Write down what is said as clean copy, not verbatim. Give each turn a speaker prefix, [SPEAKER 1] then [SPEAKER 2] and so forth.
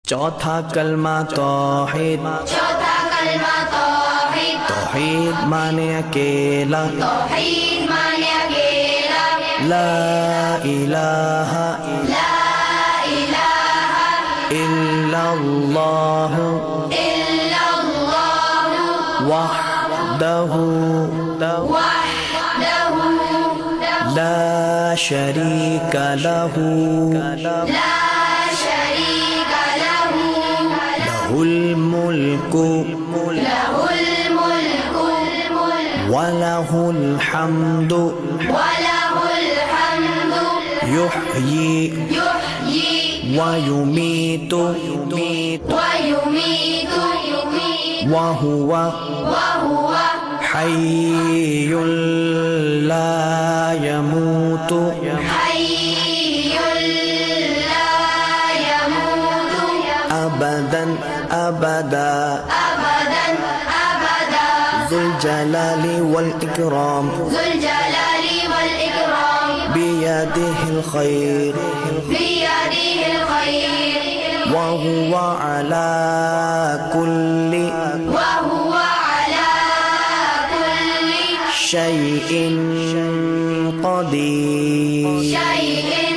[SPEAKER 1] चौथा कलमा तौहीद।
[SPEAKER 2] चौथा कलमा तौहीद।
[SPEAKER 1] तौहीद माने अकेला।
[SPEAKER 2] तौहीद माने अकेला।
[SPEAKER 1] ला इलाहा
[SPEAKER 2] ला इलाहा
[SPEAKER 1] इल्लल्लाह
[SPEAKER 2] इल्लल्लाह
[SPEAKER 1] वहदहु
[SPEAKER 2] वहदहु
[SPEAKER 1] ला शरीका लहु
[SPEAKER 2] ला शरीक लहु
[SPEAKER 1] लहुल मुल्कु
[SPEAKER 2] लहुल मुल्कु
[SPEAKER 1] वलहुल हम्दु
[SPEAKER 2] वलहुल हम्दु
[SPEAKER 1] युह्यी
[SPEAKER 2] युह्यी
[SPEAKER 1] वयुमीतु
[SPEAKER 2] वयुमीतु
[SPEAKER 1] वहुवा
[SPEAKER 2] वहुव
[SPEAKER 1] हय्युल ला यमूतु
[SPEAKER 2] हय्युल ला यमूतु
[SPEAKER 1] अबदन अबदा
[SPEAKER 2] अबदन अबदा
[SPEAKER 1] ज़ुल जलाली वल इकराम
[SPEAKER 2] ज़ुल जलाली वल इकराम
[SPEAKER 1] बियदिहिल खैर
[SPEAKER 2] बियदिहिल खैर
[SPEAKER 1] वहुवा अला कुल्ली
[SPEAKER 2] वहुव अला कुल्ली
[SPEAKER 1] शैइन क़दीर।
[SPEAKER 2] शैइन